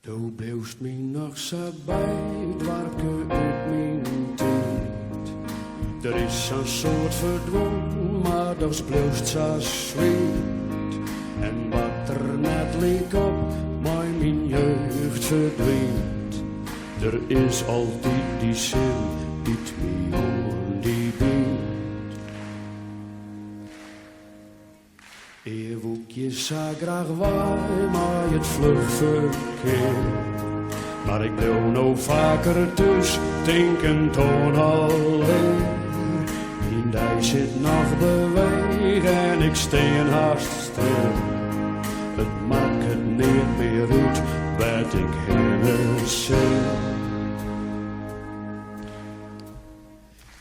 Du bleefst mij nog zo bij, dwarpje uit mijn tijd. Er is zo'n soort verdwong, maar dat bleefst zo zweet. En wat er net leek op, maar mijn jeugd verdwijnt. Er is altijd die zin, die mij aan die beent. Je zou graag waar, maar het vlug verkeer. Maar ik doe nou vaker dus, denkend aan alleen. In die zit nog bewegen en ik steen haast stil. Het maakt het niet meer uit, wat ik heen zie.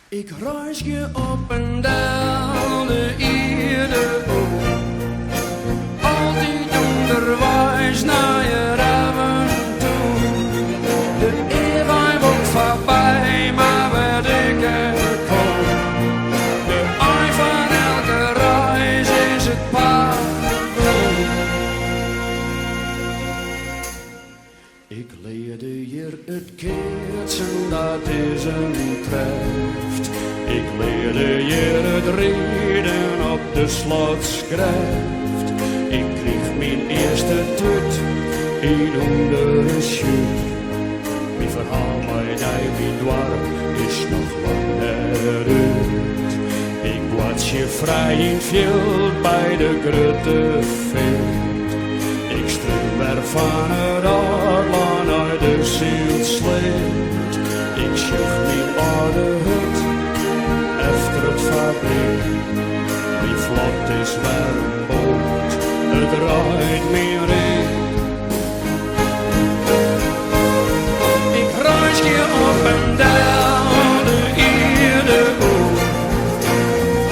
Ik reis je op en down de ieder oog. Onderwijs naar je ramen toe. De EP05 wordt voorbij, maar werd ik er kom. De ei van elke reis is het paardboom. Ik leerde hier het keertsen, dat is een treft. Ik leerde hier het reden op de slotskrijft. Ik kreeg mijn eerste tut in onder een schuur. Mijn verhaal bij mijn dorp is nog lang eruit. Ik was je vrij in het veld bij de grote veert. Ik struik weer van het Adland naar de zielsleet. Ik schucht mijn oude hut efter het fabriek. Wie vlot is weer een boot. Het draait meer in. Ik reis je op en down de ieder oog.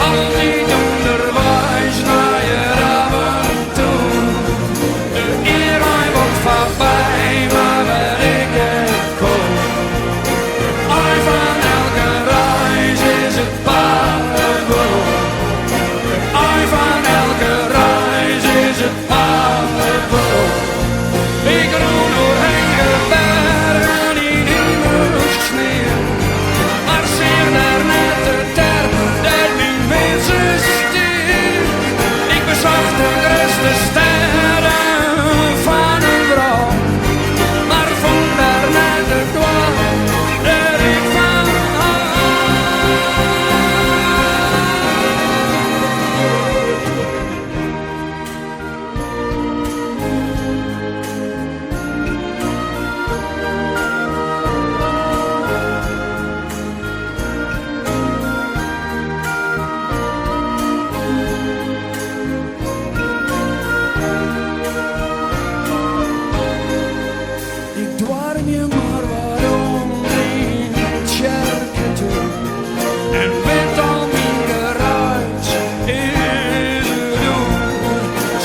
Altijd onderwijs naar je ramen toe. De eerwij wordt voorbij, maar waar ik er kom. De ei van elke reis is het paardboom. De ei van elke reis is het paardboom. Ik roei doorheen de bergen in hemels sneeuw. Maar zeer daar net de ter, dat mijn mensen stil. Ik bezag de grootste sterren van een vrouw. Maar vond daar net de kwam, dat ik van ik dwarm je maar waarom in het kerkje toe. En met al mijn geruis is het doen.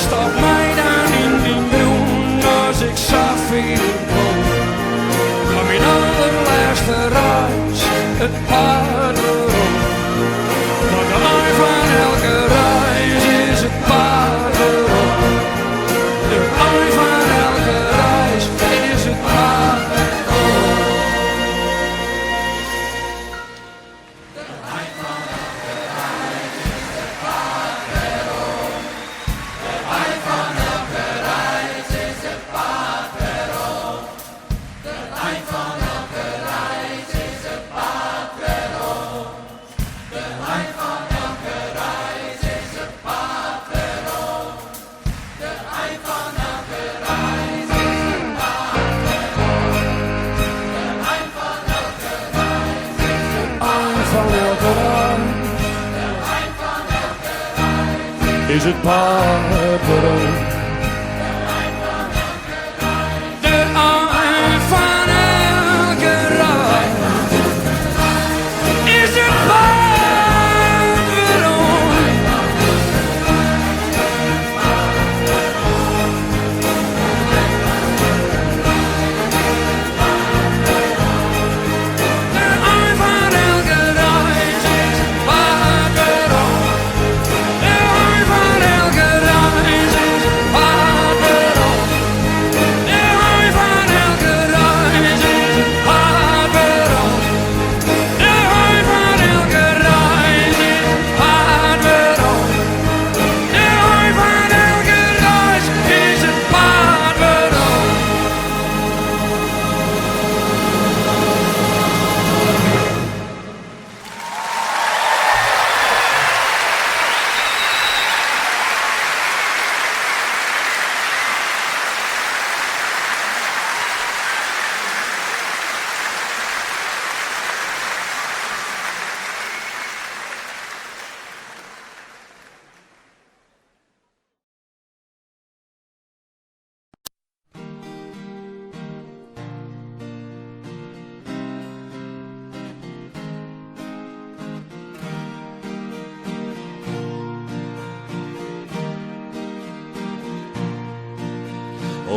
Stap mij dan in die groen als ik zoveel kom. Van mijn allerlaatste reis, het paardboom. Maar de ei van elke reis is het paardboom. De ei van elke reis is het paardboom. Is het paardboom. De ei van elke reis is het paardboom. De ei van elke reis is het paardboom. De ei van elke reis is het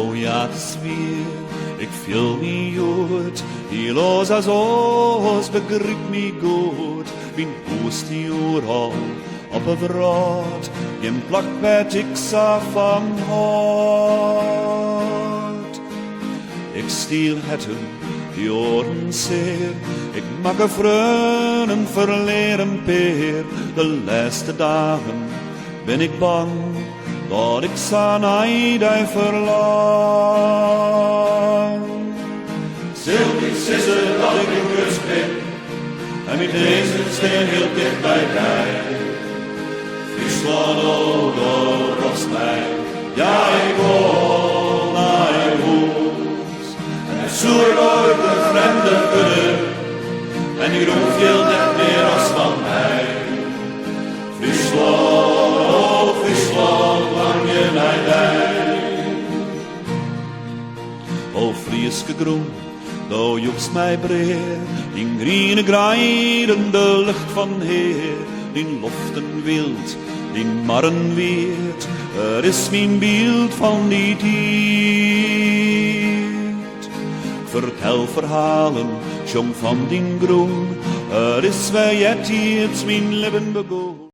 Oh ja, het is weer, ik viel me goed. Die los als ons begrijp me goed. Mijn hoest die al op een vraat. Geen plakbed ik zag van hart. Ik stiel het die oren zeer. Ik maak een vreun verleren peer. De laatste dagen ben ik bang dat ik zijn eide verlang. Sylvie sissen dat ik in rust ben, en met deze steen heel dicht bij mij. Friesland, oh, dat rost mij, ja, ik wil naar je huis. En ik zoek uit de vreemde kudde, en die roept veel net meer als van mij. Friesland, oh, Friesland, lang je mij bij. O Frieske groen, thou joegst mij breed, die groene graaien, de lucht van Heer, die loften wild, die marren weet, is mijn beeld van die tijd. Ik vertel verhalen, jong van die groen, is wij het mijn leven begonnen.